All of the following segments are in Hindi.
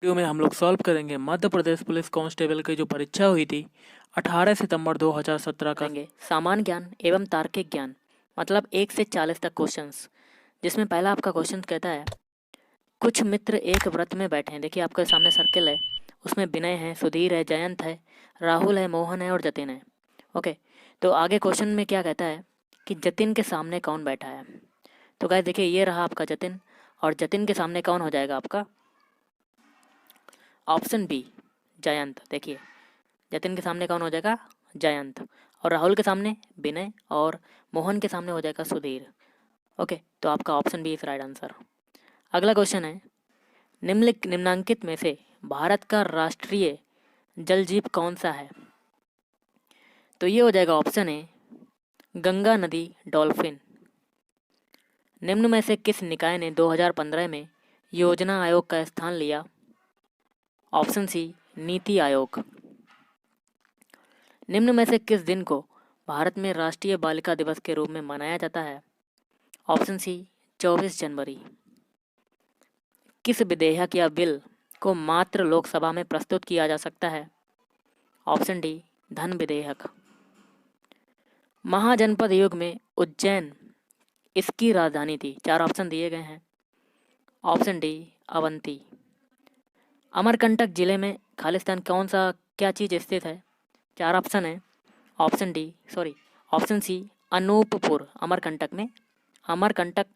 वीडियो में हम लोग सॉल्व करेंगे मध्य प्रदेश पुलिस कांस्टेबल की जो परीक्षा हुई थी 18 सितंबर 2017 का। करेंगे सामान्य ज्ञान एवं तार्किक ज्ञान, मतलब 1 से 40 तक क्वेश्चंस। जिसमें पहला आपका क्वेश्चन कहता है, कुछ मित्र एक व्रत में बैठे हैं। देखिए आपके सामने सर्किल है, उसमें विनय है, सुधीर है, जयंत है, राहुल है, मोहन है और जतिन है। ओके, तो आगे क्वेश्चन में क्या कहता है कि जतिन के सामने कौन बैठा है। तो गाइस देखिए, ये रहा आपका जतिन, और जतिन के सामने कौन हो जाएगा आपका? Option B, Jayant. देखिए जतिन के सामने कौन हो जाएगा? जयंत। और राहुल के सामने विनय, और मोहन के सामने हो जाएगा सुधीर। ओके, तो आपका option B is right answer. अगला क्वेश्चन है, निम्नांकित में से भारत का राष्ट्रीय जल जीव कौन सा है? तो ये हो जाएगा ऑप्शन ए, गंगा नदी डॉल्फिन। निम्न में से किस निकाय ने 2015 में योजना आयोग का स्थान लिया? Option C, NITI Aayog. निम्न में से किस दिन को भारत में राष्ट्रीय बालिका दिवस के रूप में मनाया जाता है? ऑप्शन सी, 24 जनवरी। किस विधेयक या बिल को मात्र लोकसभा में प्रस्तुत किया जा सकता है? ऑप्शन डी, धन विधेयक। महाजनपद युग में उज्जैन इसकी राजधानी थी। 4 ऑप्शन दिए गए हैं। Option D, Avanti. अमरकंटक जिले में खालिस्तान कौन सा क्या चीज़ स्थित है? 4 ऑप्शन है। Option C, Anuppur. अमरकंटक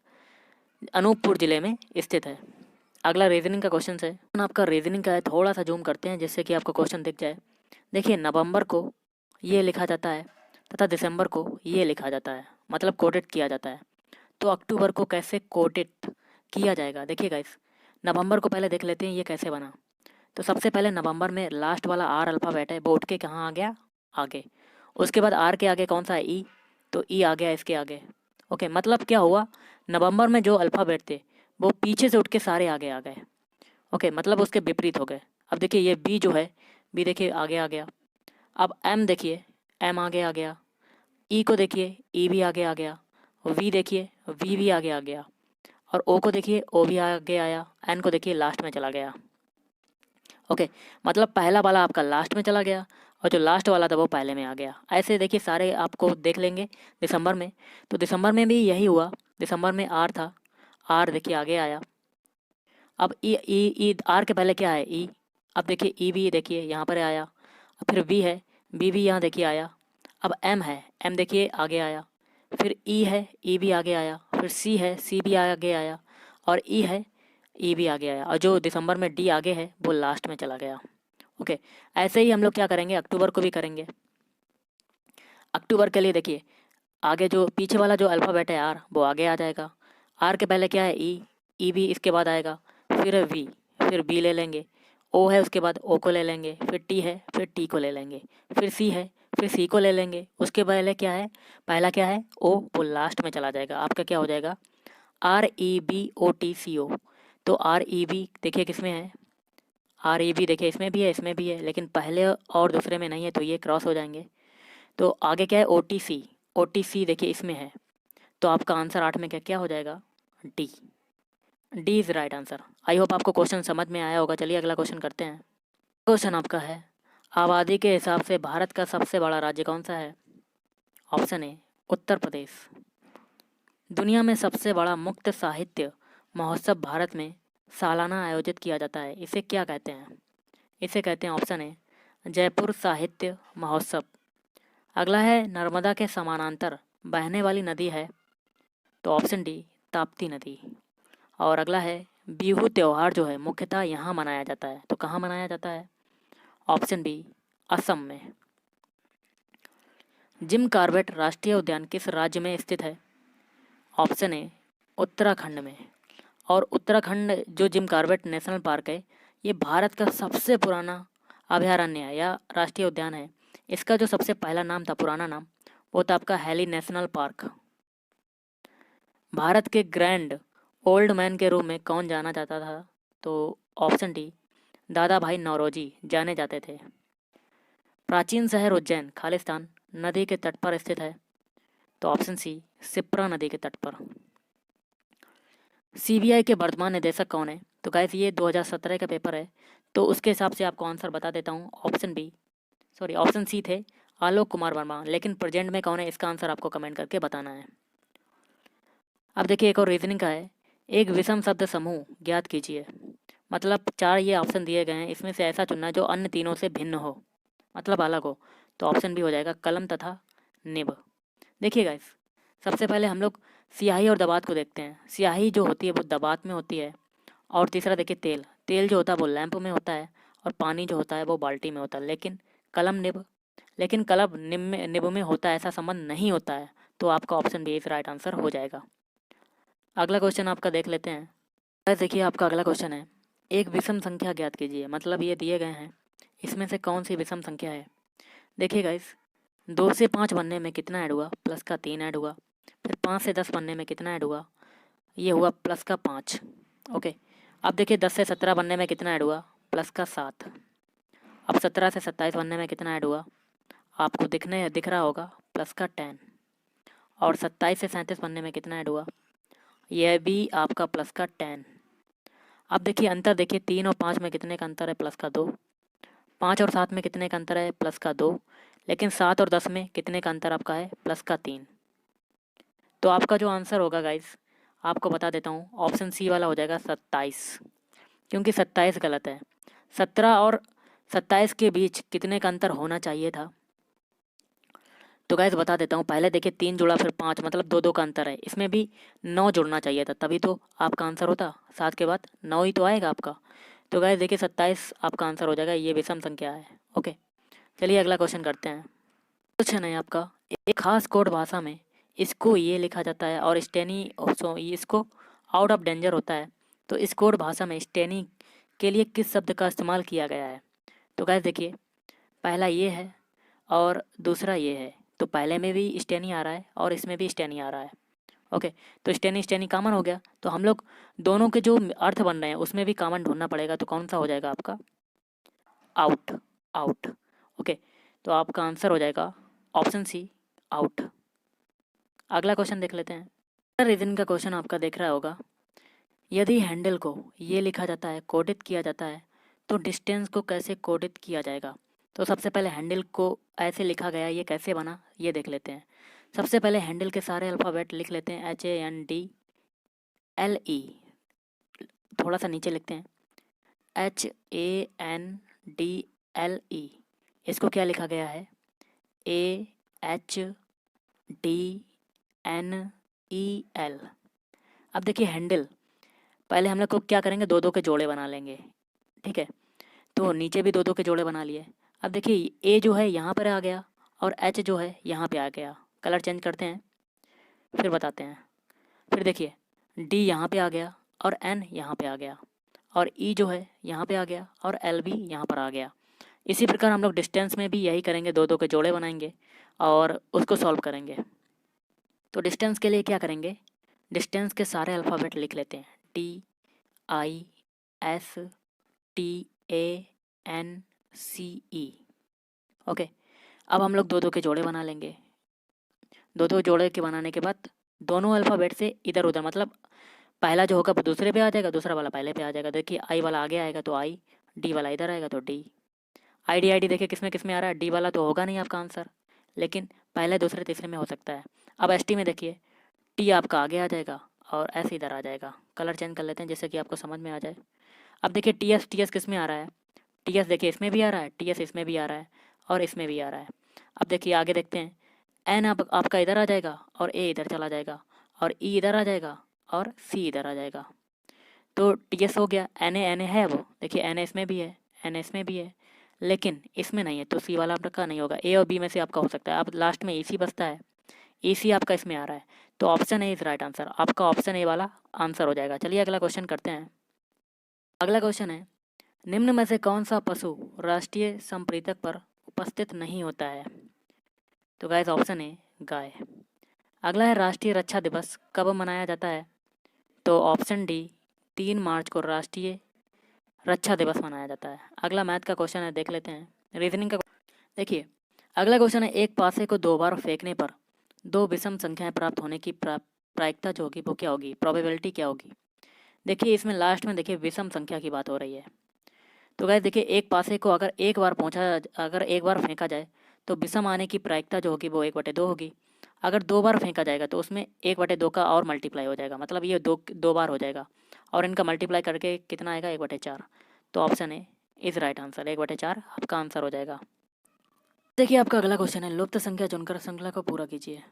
अनूपपुर जिले में स्थित है। अगला रीजनिंग का क्वेश्चन है। आपका रीजनिंग का है, थोड़ा सा जूम करते हैं जिससे कि आपको क्वेश्चन दिख जाए। देखिए, नवंबर को ये लिखा जाता है तथा दिसंबर को ये लिखा जाता है, मतलब कोटेड किया जाता है। तो अक्टूबर को कैसे कोटेड किया जाएगा? देखिए गाइस, नवंबर को पहले देख लेते हैं ये कैसे बना। तो सबसे पहले नवंबर में लास्ट वाला आर अल्फ़ाबेट है, वो उठ के कहाँ आ गया? आगे। उसके बाद आर के आगे कौन सा है? ई। तो ई आ गया इसके आगे। ओके, मतलब क्या हुआ, नवंबर में जो अल्फ़ाबेट थे वो पीछे से उठ के सारे आगे आ गए। ओके, मतलब उसके विपरीत हो गए। अब देखिए ये बी जो है, बी देखिए आगे आ गया। अब एम देखिए, एम आगे आ गया। ई को देखिए, ई भी आगे आ गया। वी देखिए, वी भी आगे आ गया। और ओ को देखिए, ओ भी आगे आया। एन को देखिए, लास्ट में चला गया। ओके, मतलब पहला वाला आपका लास्ट में चला गया और जो लास्ट वाला था वो पहले में आ गया। ऐसे देखिए सारे आपको देख लेंगे दिसंबर में। तो दिसंबर में भी यही हुआ। दिसंबर में आर था, आर देखिए आगे आया। अब ई ई ई आर के पहले क्या है? ई। अब देखिए ई भी देखिए यहाँ पर आया। अब फिर वी है, बी भी यहाँ देखिए आया। अब एम है, एम देखिए आगे आया। फिर ई है, ई भी आगे आया। फिर सी है, सी भी आगे आया। और ई है, ई भी आगे आया। और जो दिसंबर में डी आगे है वो लास्ट में चला गया। ओके, ऐसे ही हम लोग क्या करेंगे, अक्टूबर को भी करेंगे। अक्टूबर के लिए देखिए, आगे जो पीछे वाला जो अल्फ़ाबेट है आर, वो आगे आ जाएगा। आर के पहले क्या है? ई। ई भी इसके बाद आएगा। फिर है वी, फिर बी ले लेंगे। ओ है, उसके बाद ओ को ले लेंगे। फिर टी है, फिर टी को ले लेंगे। फिर सी है, फिर सी को ले लेंगे। उसके पहले क्या है? पहला क्या है? ओ, वो लास्ट में चला जाएगा। आपका क्या हो जाएगा? REBOTCO। तो REB देखिए किसमें है? REB देखिए इसमें भी है, इसमें भी है, लेकिन पहले और दूसरे में नहीं है, तो ये क्रॉस हो जाएंगे। तो आगे क्या है? OTC। OTC देखिए इसमें है। तो आपका आंसर 8 में क्या क्या हो जाएगा? D. D is right answer. I hope आपको क्वेश्चन समझ में आया होगा। चलिए अगला क्वेश्चन करते हैं। क्वेश्चन आपका है, आबादी के हिसाब से भारत का सबसे बड़ा राज्य कौन सा है? Option A, Uttar Pradesh. दुनिया में सबसे बड़ा मुक्त साहित्य महोत्सव भारत में सालाना आयोजित किया जाता है, इसे क्या कहते हैं? इसे कहते हैं ऑप्शन ए, जयपुर साहित्य महोत्सव। अगला है, नर्मदा के समानांतर बहने वाली नदी है। तो ऑप्शन डी, ताप्ती नदी। और अगला है, बिहू त्यौहार जो है मुख्यतः यहाँ मनाया जाता है। तो कहाँ मनाया जाता है? ऑप्शन बी, असम में। जिम कॉर्बेट राष्ट्रीय उद्यान किस राज्य में स्थित है? ऑप्शन ए, उत्तराखंड में। और उत्तराखंड जो जिम कॉर्बेट नेशनल पार्क है, ये भारत का सबसे पुराना अभयारण्य है या राष्ट्रीय उद्यान है। इसका जो सबसे पहला नाम था, पुराना नाम, वो था आपका हैली नेशनल पार्क। भारत के ग्रैंड ओल्ड मैन के रूप में कौन जाना जाता था? तो ऑप्शन डी, दादा भाई नौरोजी जाने जाते थे। प्राचीन शहर उज्जैन खालिस्तान नदी के तट पर स्थित है। तो ऑप्शन सी, सिप्रा नदी के तट पर। सीबीआई के वर्तमान निदेशक कौन है? तो गाइस ये 2017 का पेपर है, तो उसके हिसाब से आपको आंसर बता देता हूँ। ऑप्शन सी थे आलोक कुमार वर्मा, लेकिन प्रेजेंट में कौन है इसका आंसर आपको कमेंट करके बताना है। अब देखिए एक और रीजनिंग का है, एक विषम शब्द समूह ज्ञात कीजिए। मतलब 4 ये ऑप्शन दिए गए हैं, इसमें से ऐसा चुनना जो अन्य तीनों से भिन्न हो, मतलब अलग हो। तो ऑप्शन बी हो जाएगा कलम तथा निब। देखिए गाइस, सबसे पहले हम लोग स्याही और दबात को देखते हैं। स्याही जो होती है वो दबात में होती है, और तीसरा देखिए तेल, तेल जो होता है वो लैंप में होता है, और पानी जो होता है वो बाल्टी में होता है। लेकिन कलम निब में होता है, ऐसा संबंध नहीं होता है। तो आपका option B is right answer हो जाएगा। अगला क्वेश्चन आपका देख लेते हैं। गाइस देखिए आपका अगला क्वेश्चन है, एक विषम संख्या ज्ञात कीजिए। मतलब ये दिए गए हैं, इसमें से कौन सी विषम संख्या है। देखिए गाइस, 2 से 5 बनने में कितना ऐड हुआ, प्लस का 3 ऐड हुआ। फिर 5 से 10 बनने में कितना ऐड हुआ, ये हुआ प्लस का 5। ओके, अब देखिए 10 से 17 बनने में कितना ऐड हुआ, प्लस का 7। अब 17 से 27 बनने में कितना ऐड हुआ, आपको दिख रहा होगा, प्लस का 10। और 27 से 37 बनने में कितना ऐड हुआ, यह भी आपका प्लस का 10। अब देखिए अंतर, देखिए 3 और 5 में कितने का अंतर है, प्लस का 2। 5 और 7 में कितने का अंतर है, प्लस का 2। लेकिन 7 और 10 में कितने का अंतर आपका है, प्लस का 3। तो आपका जो आंसर होगा गाइस, आपको बता देता हूँ, ऑप्शन सी वाला हो जाएगा 27, क्योंकि 27 गलत है। 17 और 27 के बीच कितने का अंतर होना चाहिए था, तो गाइस बता देता हूँ। पहले देखिए 3 जुड़ा, फिर 5, मतलब 2 2 का अंतर है। इसमें भी 9 जुड़ना चाहिए था, तभी तो आपका आंसर होता। 7 के बाद 9 ही तो आएगा आपका। तो गाइस देखिए 27 आपका आंसर हो जाएगा, ये विषम संख्या है। ओके, चलिए अगला क्वेश्चन करते हैं। क्वेश्चन है आपका, एक खास कोड भाषा में इसको ये लिखा जाता है और इसको आउट ऑफ डेंजर होता है। तो इस कोड भाषा में स्टेनी के लिए किस शब्द का इस्तेमाल किया गया है। तो गाइस देखिए, पहला ये है और दूसरा ये है। तो पहले में भी स्टेनी आ रहा है और इसमें भी स्टेनी आ रहा है। ओके, तो स्टेनी स्टेनी कॉमन हो गया, तो हम लोग दोनों के जो अर्थ बन रहे हैं उसमें भी कॉमन ढूंढना पड़ेगा। तो कौन सा हो जाएगा आपका, आउट। आउट। ओके, तो आपका आंसर हो जाएगा ऑप्शन सी, आउट। अगला क्वेश्चन देख लेते हैं। रीजनिंग का क्वेश्चन आपका देख रहा होगा, यदि हैंडल को ये लिखा जाता है, कोडित किया जाता है, तो डिस्टेंस को कैसे कोडित किया जाएगा। तो सबसे पहले हैंडल को ऐसे लिखा गया, ये कैसे बना ये देख लेते हैं। सबसे पहले हैंडल के सारे अल्फ़ाबेट लिख लेते हैं, HANDLE। थोड़ा सा नीचे लिखते हैं, HANDLE। इसको क्या लिखा गया है, AHDNEL। अब देखिए हैंडल, पहले हम लोग को क्या करेंगे, 2 2 के जोड़े बना लेंगे। ठीक है, तो नीचे भी 2 2 के जोड़े बना लिए। अब देखिए ए जो है यहाँ पर आ गया और एच जो है यहाँ पे आ गया। कलर चेंज करते हैं, फिर बताते हैं। फिर देखिए डी यहाँ पे आ गया और एन यहाँ पे आ गया, और ई जो है यहाँ पे आ गया और एल भी यहाँ पर आ गया। इसी प्रकार हम लोग डिस्टेंस में भी यही करेंगे, 2 2 के जोड़े बनाएंगे और उसको सॉल्व करेंगे। तो डिस्टेंस के लिए क्या करेंगे, डिस्टेंस के सारे अल्फ़ाबेट लिख लेते हैं, DISTANCE। ओके, अब हम लोग 2 2 के जोड़े बना लेंगे। 2 2 जोड़े के बनाने के बाद दोनों अल्फ़ाबेट से इधर उधर, मतलब पहला जो होगा वो दूसरे पे आ जाएगा, दूसरा वाला पहले पे आ जाएगा। देखिए आई वाला आगे आएगा तो आई, डी वाला इधर आएगा तो डी। आई डी देखिए किस में आ रहा है, डी वाला तो होगा नहीं आपका आंसर, लेकिन पहले दूसरे तीसरे में हो सकता है। अब एस टी में देखिए टी आपका आगे आ जाएगा और एस इधर आ जाएगा। कलर चेंज कर लेते हैं जिससे कि आपको समझ में आ जाए। अब देखिए टी एस किस में आ रहा है, टी एस देखिए इसमें भी आ रहा है, टी एस इसमें भी आ रहा है और इसमें भी आ रहा है। अब देखिए आगे देखते हैं, एन आपका इधर आ जाएगा और ए इधर चला जाएगा और ई इधर आ जाएगा और सी इधर आ जाएगा। तो टी एस हो गया, एन ए है, वो देखिए एन इसमें भी है, एन इसमें भी है, लेकिन इसमें नहीं है, तो सी वाला आपका नहीं होगा। ए और बी में से आपका हो सकता है। अब लास्ट में ई सी बचता है, ई सी आपका इसमें आ रहा है, तो option A is right answer. आपका ऑप्शन ए वाला आंसर हो जाएगा। चलिए अगला क्वेश्चन करते हैं। अगला क्वेश्चन है, निम्न में से कौन सा पशु राष्ट्रीय संप्रेतक पर उपस्थित नहीं होता है। तो गाइस ऑप्शन ए गाय। अगला है, राष्ट्रीय रक्षा दिवस कब मनाया जाता है। तो ऑप्शन डी 3 मार्च को राष्ट्रीय रक्षा दिवस मनाया जाता है। अगला मैथ का क्वेश्चन है, देख लेते हैं। रीजनिंग का देखिए, अगला क्वेश्चन है, एक पासे को 2 बार फेंकने पर 2 विषम संख्याएं प्राप्त होने की प्रायिकता जो होगी वो क्या होगी, प्रोबेबिलिटी क्या होगी। देखिए इसमें लास्ट में देखिए विषम संख्या की बात हो रही है। तो गाइस देखिए एक पासे को अगर एक बार फेंका जाए तो विषम आने की प्रायिकता जो होगी वो 1/2 होगी। अगर 2 बार फेंका जाएगा तो उसमें 1/2 का और मल्टीप्लाई हो जाएगा, मतलब ये दो बार हो जाएगा और इनका मल्टीप्लाई करके कितना आएगा 1/4। तो option A is right answer, 1/4 आपका आंसर हो जाएगा। देखिए आपका अगला क्वेश्चन है, लुप्त संख्या चुनकर श्रृंखला को पूरा कीजिए।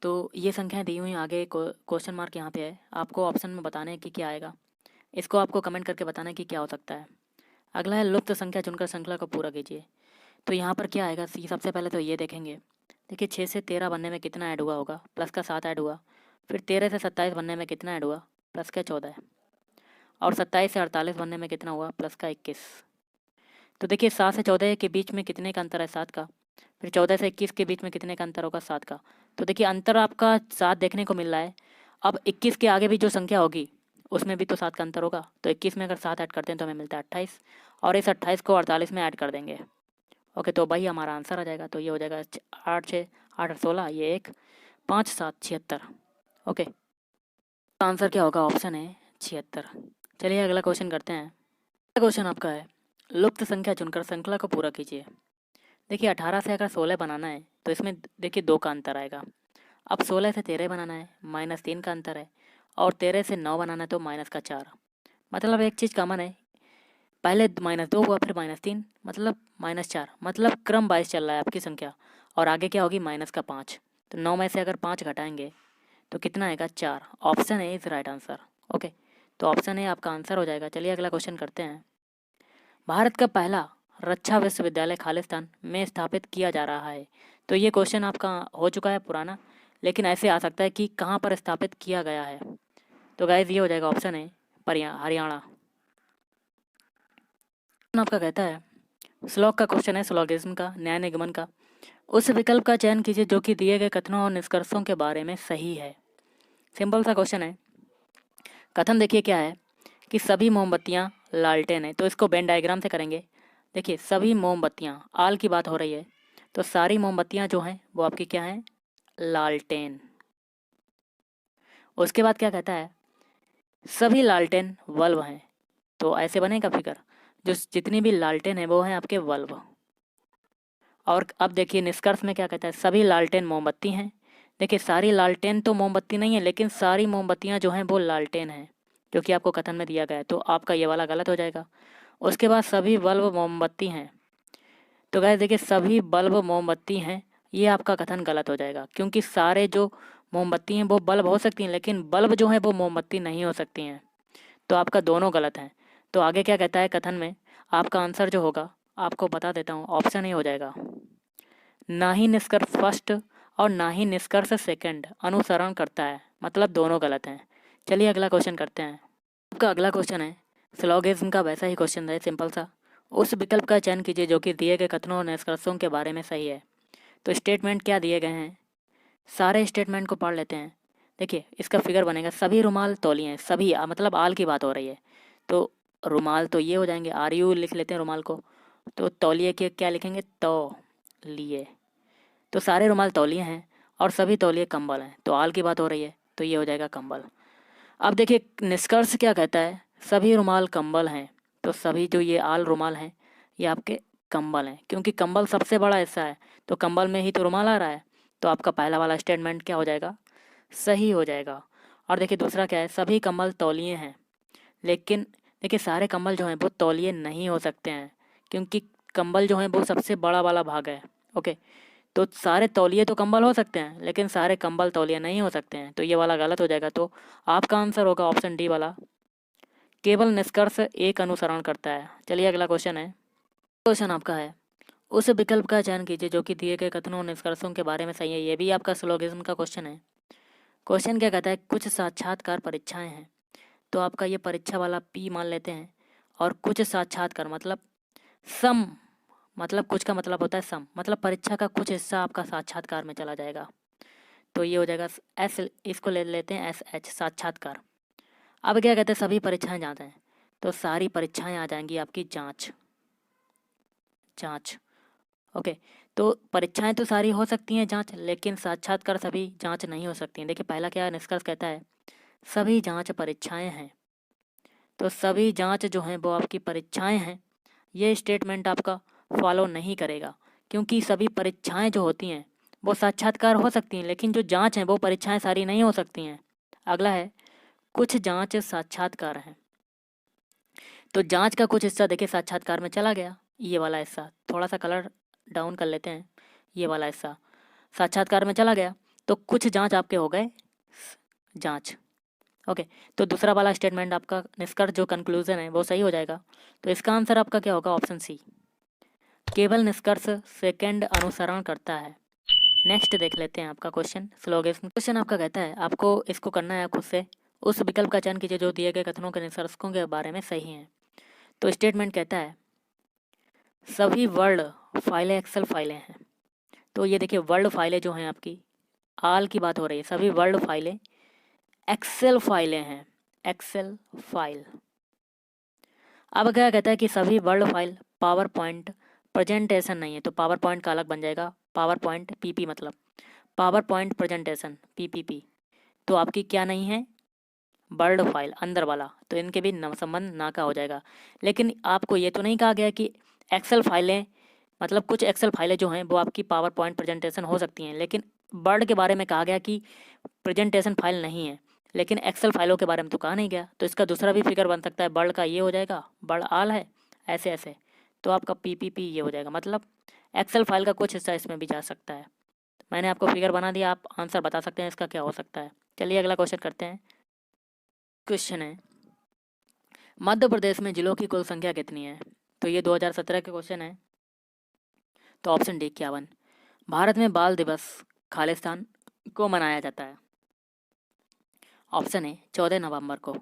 तो ये संख्याएं दी हुई आगे क्वेश्चन मार्क यहाँ पे है, आपको ऑप्शन में बताना है कि क्या आएगा। इसको आपको कमेंट करके बताना है कि क्या हो सकता है। अगला है लुप्त संख्या चुनकर श्रृंखला को पूरा कीजिए। तो यहाँ पर क्या आएगा, सबसे पहले तो ये देखेंगे। देखिए 6 से 13 बनने में कितना ऐड हुआ होगा, प्लस का 7 ऐड हुआ। फिर 13 से 27 बनने में कितना ऐड हुआ, प्लस का 14। और 27 से 48 बनने में कितना हुआ, प्लस का 21। तो देखिए 7 से 14 के बीच में कितने का अंतर है, 7 का। फिर 14 से 21 के बीच में कितने का अंतर होगा, 7 का। तो देखिए अंतर आपका 7 देखने को मिल रहा है। अब 21 के आगे भी जो संख्या होगी उसमें भी तो 7 का अंतर होगा। तो 21 में अगर 7 ऐड करते हैं तो हमें मिलता है 28, और इस 28 को 48 में ऐड कर देंगे। ओके, तो भाई हमारा आंसर आ जाएगा। तो ये हो जाएगा 8 6 8 16, ये 1 5 7 76। ओके, आंसर क्या होगा, ऑप्शन है 76। चलिए अगला क्वेश्चन करते हैं। अगला क्वेश्चन आपका है, लुप्त संख्या चुनकर श्रृंखला को पूरा कीजिए। देखिए 18 से अगर 16 बनाना है तो इसमें देखिए 2 का अंतर आएगा। अब 16 से 13 बनाना है, -3 का अंतर है। और 13 से 9 बनाना है तो -4। मतलब एक चीज़ कॉमन है, पहले -2 हुआ फिर -3, मतलब -4, मतलब क्रम वाइज चल रहा है आपकी संख्या। और आगे क्या होगी, -5। तो 9 में से अगर 5 घटाएंगे तो कितना आएगा, 4। Option A is right answer. Okay, तो ऑप्शन ए आपका आंसर हो जाएगा। चलिए अगला क्वेश्चन करते हैं। भारत का पहला रक्षा विश्वविद्यालय खालिस्तान में स्थापित किया जा रहा है। तो ये क्वेश्चन आपका हो चुका है पुराना, लेकिन ऐसे आ सकता है कि कहाँ पर स्थापित किया गया है। तो गाइज ये हो जाएगा ऑप्शन है हरियाणा। आपका कहता है, श्लोक का क्वेश्चन है, स्लोगिज्म का, न्याय निगमन का। उस विकल्प का चयन कीजिए जो कि दिए गए कथनों और निष्कर्षों के बारे में सही है। सिंपल सा क्वेश्चन है। कथन देखिए क्या है कि सभी मोमबत्तियां लालटेन है, तो इसको वेन डायग्राम से करेंगे। देखिए सभी मोमबत्तियां, आल की बात हो रही है, तो सारी मोमबत्तियां जो हैं वो आपकी क्या हैं, लालटेन। उसके बाद क्या कहता है, सभी लालटेन बल्ब हैं, तो ऐसे बनेगा फिगर, जो जितनी भी लालटेन है वो हैं आपके बल्ब। और अब देखिए निष्कर्ष में क्या कहता है, सभी लालटेन मोमबत्ती हैं। देखिए सारी लालटेन तो मोमबत्ती नहीं है, लेकिन सारी मोमबत्तियां जो हैं वो लालटेन हैं, जो कि आपको कथन में दिया गया है। तो आपका ये वाला गलत हो जाएगा। उसके बाद सभी बल्ब मोमबत्ती हैं, तो गाइस देखिए सभी बल्ब मोमबत्ती हैं, ये आपका कथन गलत हो जाएगा, क्योंकि सारे जो मोमबत्ती हैं वो बल्ब हो सकती हैं, लेकिन बल्ब जो है वो मोमबत्ती नहीं हो सकती हैं। तो आपका दोनों गलत हैं। तो आगे क्या कहता है कथन में, आपका आंसर जो होगा आपको बता देता हूँ, ऑप्शन ही हो जाएगा, ना ही निष्कर्ष फर्स्ट और ना ही निष्कर्ष सेकंड अनुसरण करता है, मतलब दोनों गलत हैं। चलिए अगला क्वेश्चन करते हैं। आपका अगला क्वेश्चन है, स्लोगिज्म का वैसा ही क्वेश्चन है, सिंपल सा। उस विकल्प का चयन कीजिए जो कि दिए गए कथनों और निष्कर्षों के बारे में सही है। तो स्टेटमेंट क्या दिए गए हैं, सारे स्टेटमेंट को पढ़ लेते हैं। देखिए इसका फिगर बनेगा, सभी रुमाल तौलिए हैं, सभी मतलब आल की बात हो रही है, तो रुमाल तो ये हो जाएंगे, RU लिख लेते हैं रुमाल को। तो तौलिए के क्या लिखेंगे, तो लिए। तो सारे रुमाल तौलिए हैं और सभी तौलिए कंबल हैं, तो आल की बात हो रही है, तो ये हो जाएगा कंबल। अब देखिए निष्कर्ष क्या कहता है, सभी रुमाल कंबल हैं, तो सभी जो ये आल रुमाल हैं ये आपके कंबल हैं, क्योंकि कंबल सबसे बड़ा हिस्सा है, तो कंबल में ही तो रुमाल आ रहा है। तो आपका पहला वाला स्टेटमेंट क्या हो जाएगा, सही हो जाएगा। और देखिए दूसरा क्या है, सभी कंबल तौलिए हैं, लेकिन देखिए सारे कंबल जो हैं वो तौलिए नहीं हो सकते हैं, क्योंकि कंबल जो है वो सबसे बड़ा वाला भाग है। ओके, तो सारे तौलिए तो कंबल हो सकते हैं, लेकिन सारे कंबल तौलिए नहीं हो सकते हैं, तो ये वाला गलत हो जाएगा। तो आपका आंसर होगा ऑप्शन डी वाला, केवल निष्कर्ष एक अनुसरण करता है। चलिए अगला क्वेश्चन है। क्वेश्चन आपका है, उस विकल्प का चयन कीजिए जो कि दिए गए कथनों और निष्कर्षों के बारे में सही है। ये भी आपका स्लोगिज्म का क्वेश्चन है। क्वेश्चन क्या कहता है, कुछ साक्षात्कार परीक्षाएं हैं, तो आपका ये परीक्षा वाला P मान लेते हैं। और कुछ साक्षात्कार मतलब सम, मतलब कुछ का मतलब होता है सम, मतलब परीक्षा का कुछ हिस्सा आपका साक्षात्कार में चला जाएगा, तो ये हो जाएगा S, इसको ले लेते हैं SH, साक्षात्कार। अब क्या कहते हैं, सभी परीक्षाएं जाते हैं, तो सारी परीक्षाएं आ जाएंगी आपकी जांच। ओके, तो परीक्षाएं तो सारी हो सकती हैं जांच, लेकिन साक्षात्कार सभी जांच नहीं हो सकती हैं। देखिए पहला क्या निष्कर्ष कहता है, सभी जांच परीक्षाएं हैं, तो सभी जांच जो हैं वो आपकी परीक्षाएं हैं, ये स्टेटमेंट आपका फॉलो नहीं करेगा, क्योंकि सभी परीक्षाएं जो होती हैं वो साक्षात्कार हो सकती हैं, लेकिन जो जांच हैं वो परीक्षाएं सारी नहीं हो सकती हैं। अगला है कुछ जांच साक्षात्कार हैं। तो जांच का कुछ हिस्सा देखिए साक्षात्कार में चला गया, ये वाला हिस्सा थोड़ा सा कलर डाउन कर लेते हैं, ये वाला हिस्सा साक्षात्कार में चला गया, तो कुछ जांच आपके हो गए जांच। ओके, तो दूसरा वाला स्टेटमेंट आपका निष्कर्ष जो कंक्लूजन है वो सही हो जाएगा। तो इसका आंसर आपका क्या होगा? ऑप्शन सी, केवल निष्कर्ष सेकंड अनुसरण करता है। नेक्स्ट देख लेते हैं आपका क्वेश्चन स्लोगेशन। क्वेश्चन आपका कहता है आपको इसको करना है खुद से, उस विकल्प का चयन कीजिए जो दिए गए कथनों के निष्कर्षों के बारे में सही है। तो स्टेटमेंट कहता है सभी वर्ड फाइलें एक्सेल फाइलें हैं। तो ये देखिए वर्ड फाइलें जो हैं आपकी, आल की बात हो रही है, सभी वर्ड फाइलें एक्सेल फाइलें हैं, एक्सेल फाइल। अब क्या कहता है कि सभी word file power point presentation नहीं है, तो पावर पॉइंट का अलग बन जाएगा, पावर पॉइंट पीपी मतलब पावर पॉइंट प्रेजेंटेशन पीपीपी। तो आपकी क्या नहीं है? वर्ड फाइल अंदर वाला, तो इनके भी संबंध ना का हो जाएगा। लेकिन आपको ये तो नहीं कहा गया कि एक्सेल फाइलें मतलब कुछ एक्सेल फाइलें जो हैं वो आपकी पावर पॉइंट प्रेजेंटेशन हो सकती हैं, लेकिन वर्ड के बारे में कहा गया कि प्रेजेंटेशन फाइल नहीं है, लेकिन एक्सेल फाइलों के बारे में तो कहा नहीं गया। तो इसका दूसरा भी फिगर बन सकता है, वर्ड का ये हो जाएगा, वर्ड आल है ऐसे ऐसे, तो आपका पीपीपी ये हो जाएगा, मतलब एक्सेल फाइल का कुछ हिस्सा इसमें भी जा सकता है। मैंने आपको फिगर बना दिया, आप आंसर बता सकते हैं इसका क्या हो सकता है। चलिए अगला क्वेश्चन करते हैं। क्वेश्चन है मध्य प्रदेश में जिलों की कुल संख्या कितनी है? तो ये 2017 के क्वेश्चन है। तो ऑप्शन डी 51। भारत में बाल दिवस खालिस्तान को मनाया जाता है। ऑप्शन है 14 नवंबर को।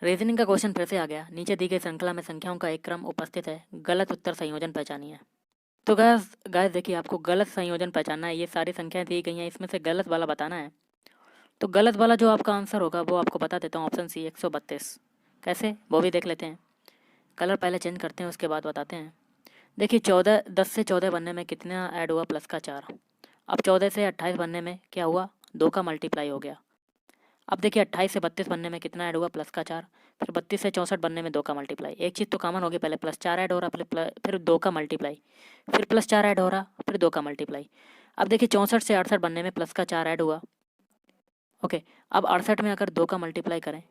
रीजनिंग का क्वेश्चन फिर से आ गया। नीचे दी गई श्रृंखला में संख्याओं का एक क्रम उपस्थित है, गलत उत्तर संयोजन पहचानिए। तो गाइस देखिए आपको गलत संयोजन पहचानना है। ये सारी संख्याएं दी गई हैं, इसमें से गलत वाला बताना है। तो गलत वाला जो आपका आंसर होगा वो आपको बता देता हूँ, ऑप्शन सी 132। कैसे वो भी देख लेते हैं। कलर पहले चेंज करते हैं उसके बाद बताते हैं। देखिए 10 से 14 बनने में कितना ऐड हुआ? प्लस का 4। अब 14 से 28 बनने में क्या हुआ? 2 का मल्टीप्लाई हो गया। अब देखिए 28 से 32 बनने में कितना ऐड हुआ? प्लस का 4। फिर 32 से 64 बनने में 2 का मल्टीप्लाई। एक चीज़ तो कॉमन होगी, पहले प्लस 4 ऐड हो रहा, फिर 2 का मल्टीप्लाई, फिर प्लस 4 ऐड हो रहा, फिर 2 का मल्टीप्लाई। अब देखिए 64 से 68 बनने में प्लस का 4 ऐड हुआ। ओके, अब 68 में अगर 2 का मल्टीप्लाई करें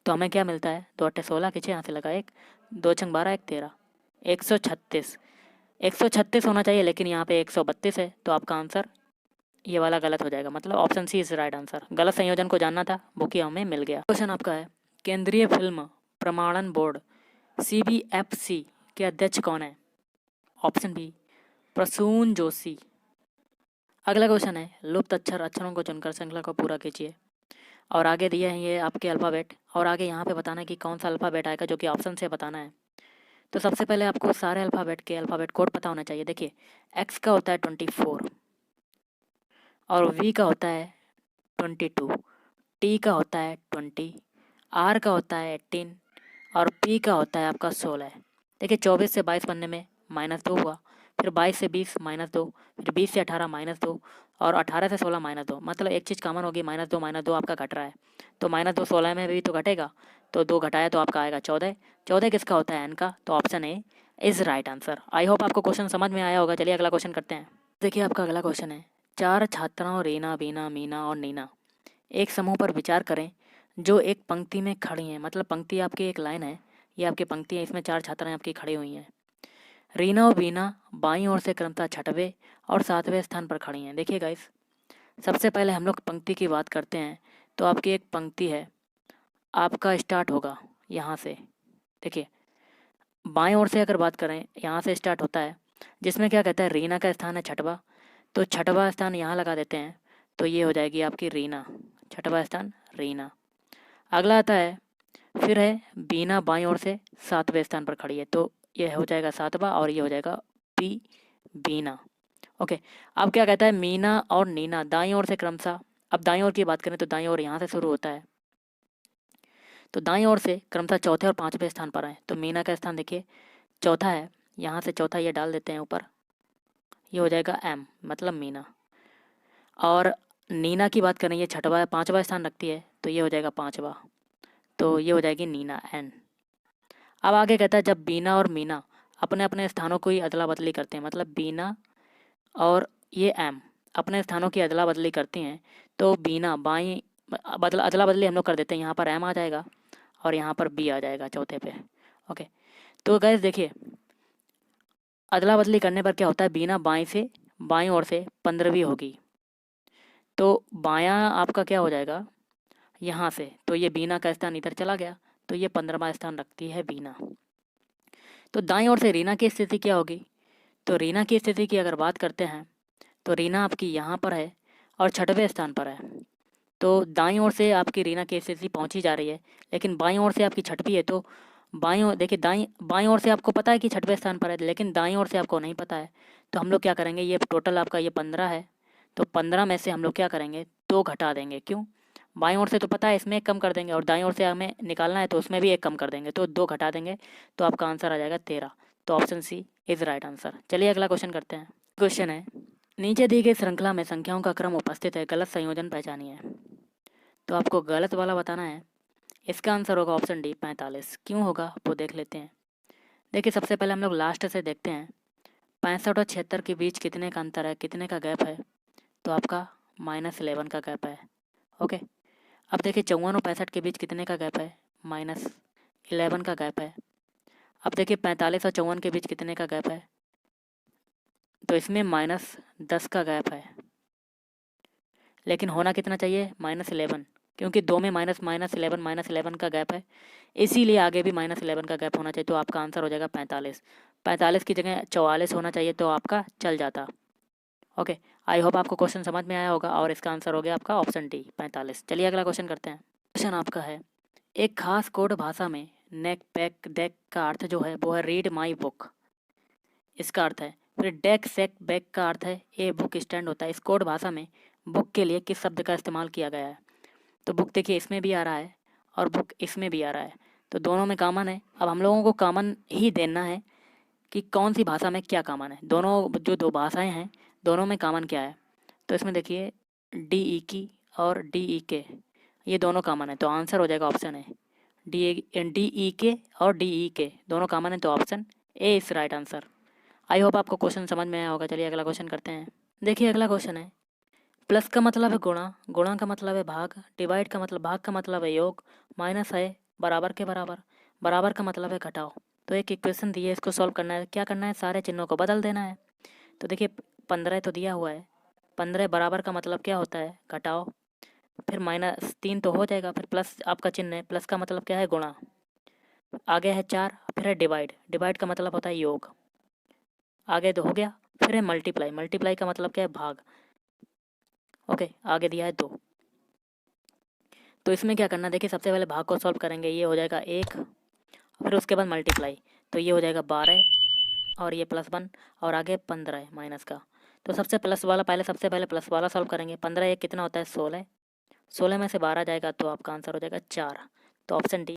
तो हमें क्या मिलता है? 2 8 16, पीछे यहाँ से लगा 1, 2 छंग 12, 1 13, 136। 136 होना चाहिए, लेकिन यहाँ पे 132 है, तो आपका आंसर ये वाला गलत हो जाएगा, मतलब option C is right answer. गलत संयोजन को जानना था, वो कि हमें मिल गया। क्वेश्चन आपका है केंद्रीय फिल्म प्रमाणन बोर्ड CBFC के अध्यक्ष कौन है? Option B Prasoon Joshi. अगला क्वेश्चन है लुप्त अक्षरों को चुनकर श्रृंखला को पूरा कीजिए। और आगे दिए हैं ये आपके अल्फ़ाबेट, और आगे यहाँ पे बताना है कि कौन सा अल्फ़ाबेट आएगा, जो कि ऑप्शन से बताना है। तो सबसे पहले आपको सारे अल्फ़ाबेट के अल्फ़ाबेट कोड पता होना चाहिए। देखिए एक्स का होता है 24, और वी का होता है 22, टी का होता है 20, आर का होता है 18, और पी का होता है आपका 16। देखिए 24 से 22 बनने में -2 हुआ, फिर 22 से 20 -2, फिर 20 से 18 -2, और 18 से 16 -2। मतलब एक चीज़ कॉमन होगी, -2 आपका घट रहा है, तो -2 16 में भी तो घटेगा, तो 2 घटाया तो आपका आएगा 14। 14 किसका होता है? एन का, तो option A is right answer. I hope आपको क्वेश्चन समझ में आया होगा। चलिए अगला क्वेश्चन करते हैं। देखिए आपका अगला क्वेश्चन है 4 छात्राओं रीना, बीना, मीना और नीना एक समूह पर विचार करें जो एक पंक्ति में खड़ी हैं। मतलब पंक्ति आपकी एक लाइन है, ये आपकी पंक्ति है, इसमें 4 छात्राएं आपकी खड़ी हुई हैं। रीना और बीना बाईं ओर से क्रमशः 6वें और 7वें स्थान पर खड़ी हैं। देखिए गाइस, सबसे पहले हम लोग पंक्ति की बात करते हैं। तो आपकी एक पंक्ति है, आपका स्टार्ट होगा यहाँ से। देखिए बाईं ओर से अगर बात करें, यहाँ से स्टार्ट होता है, जिसमें क्या कहता है रीना का स्थान है 6वां, तो 6वां स्थान यहाँ लगा देते हैं, तो ये हो जाएगी आपकी रीना, 6वां स्थान रीना। अगला आता है, फिर है बीना बाईं ओर से 7वें स्थान पर खड़ी है, तो ये हो जाएगा 7वां, और ये हो जाएगा पी बीना। ओके, अब क्या कहता है मीना और नीना दाईं ओर से क्रमशः। अब दाईं ओर की बात करें तो दाईं ओर यहाँ से शुरू होता है, तो दाईं ओर से क्रमशः 4थे और 5वें स्थान पर है। तो मीना का स्थान देखिए 4था है, यहाँ से 4था ये डाल देते हैं ऊपर, ये हो जाएगा M, मतलब मीना। और नीना की बात करें, ये छठवा 5वां स्थान रखती है, तो ये हो जाएगा 5वां, तो ये हो जाएगी नीना एन। अब आगे कहता है जब बीना और मीना अपने अपने स्थानों को ही अदला बदली करते हैं, मतलब बीना और ये एम अपने स्थानों की अदला बदली करती हैं, तो बीना बाई अदला बदली हम लोग कर देते हैं, यहाँ पर एम आ जाएगा और यहाँ पर बी आ जाएगा चौथे पे। ओके, तो गैस देखिए अदला बदली करने पर क्या होता है, बीना बाई से बाई ओर से 15वीं होगी, तो बायां आपका क्या हो जाएगा यहाँ से, तो ये बीना का स्थान इधर चला गया, तो ये 15वां स्थान रखती है बीना। तो दाईं ओर से रीना की स्थिति क्या होगी, तो रीना की स्थिति की अगर बात करते हैं तो रीना आपकी यहाँ पर है और छठवें स्थान पर है, तो दाईं ओर से आपकी रीना की स्थिति पहुँची जा रही है, लेकिन बाईं ओर से आपकी छठवीं है, तो बाईं ओर देखिए बाईं ओर से आपको पता है कि छठवें स्थान पर है, लेकिन दाईं ओर से आपको नहीं पता है, तो हम लोग क्या करेंगे, ये टोटल आपका ये 15 है, तो 15 में से हम लोग क्या करेंगे, 2 घटा देंगे। क्यों, बाईं ओर से तो पता है इसमें एक कम कर देंगे और दाईं ओर से हमें निकालना है तो उसमें भी एक कम कर देंगे, तो 2 घटा देंगे, तो आपका आंसर आ जाएगा 13। तो option C is right answer. चलिए अगला क्वेश्चन करते हैं। क्वेश्चन है नीचे दी गई श्रृंखला में संख्याओं का क्रम उपस्थित है, गलत संयोजन पहचानिए। तो आपको गलत वाला बताना है, इसका आंसर होगा ऑप्शन डी 45। क्यों होगा वो देख लेते हैं। देखिए सबसे पहले हम लोग लास्ट से देखते हैं, 65 और 76 के बीच कितने का अंतर है, कितने का गैप है, तो आपका -11 का गैप है। ओके, अब देखिए 54 और 65 के बीच कितने का गैप है, -11 का गैप है। अब देखिए 45 और 54 के बीच कितने का गैप है, तो इसमें -10 का गैप है, लेकिन होना कितना चाहिए, -11, क्योंकि दो में -11 का गैप है, इसीलिए आगे भी -11 का गैप होना चाहिए, तो आपका आंसर हो जाएगा 45। 45 की जगह 44 होना चाहिए, तो आपका चल जाता। ओके, आई होप आपको क्वेश्चन समझ में आया होगा और इसका आंसर हो गया आपका ऑप्शन डी 45। चलिए अगला क्वेश्चन करते हैं। क्वेश्चन आपका है एक खास कोड भाषा में नेक पैक डेक का अर्थ जो है वो है रीड माई बुक, इसका अर्थ है। फिर डेक सेक बैक का अर्थ है ए बुक स्टैंड होता है। इस कोड भाषा में बुक के लिए किस शब्द का इस्तेमाल किया गया है, तो बुक देखिए इसमें भी आ रहा है और बुक इसमें भी आ रहा है, तो दोनों में कॉमन है। अब हम लोगों को कॉमन ही देना है कि कौन सी भाषा में क्या कॉमन है, दोनों जो दो भाषाएं हैं दोनों में कॉमन क्या है, तो इसमें देखिए डी ई की और डी ई के ये दोनों कॉमन है, तो आंसर हो जाएगा ऑप्शन है डी ई के और डी ई के दोनों कॉमन है, तो ऑप्शन ए इस राइट आंसर। आई होप आपको क्वेश्चन समझ में आया होगा। चलिए अगला क्वेश्चन करते हैं। देखिए अगला क्वेश्चन है प्लस का मतलब है गुणा, गुणा का मतलब है भाग, डिवाइड का मतलब भाग का मतलब है योग, माइनस है बराबर के बराबर, बराबर का मतलब है घटाओ। तो एक इक्वेशन दी है, इसको सॉल्व करना है। क्या करना है, सारे चिन्हों को बदल देना है। तो देखिए 15 तो दिया हुआ है, 15 बराबर का मतलब क्या होता है, घटाओ, फिर -3 तो हो जाएगा, फिर प्लस आपका चिन्ह है, प्लस का मतलब क्या है गुणा, आगे है 4, फिर है डिवाइड, डिवाइड का मतलब होता है योग, आगे तो हो गया, फिर है मल्टीप्लाई, मल्टीप्लाई का मतलब क्या है भाग। ओके, आगे दिया है 2। तो इसमें क्या करना, देखिए सबसे पहले भाग को सॉल्व करेंगे, ये हो जाएगा 1, फिर उसके बाद मल्टीप्लाई, तो ये हो जाएगा 12 और ये +1 और आगे 15 है माइनस का। तो सबसे सबसे पहले प्लस वाला सॉल्व करेंगे। 15 एक कितना होता है 16, 16 में से 12 जाएगा तो आपका आंसर हो जाएगा 4, तो ऑप्शन डी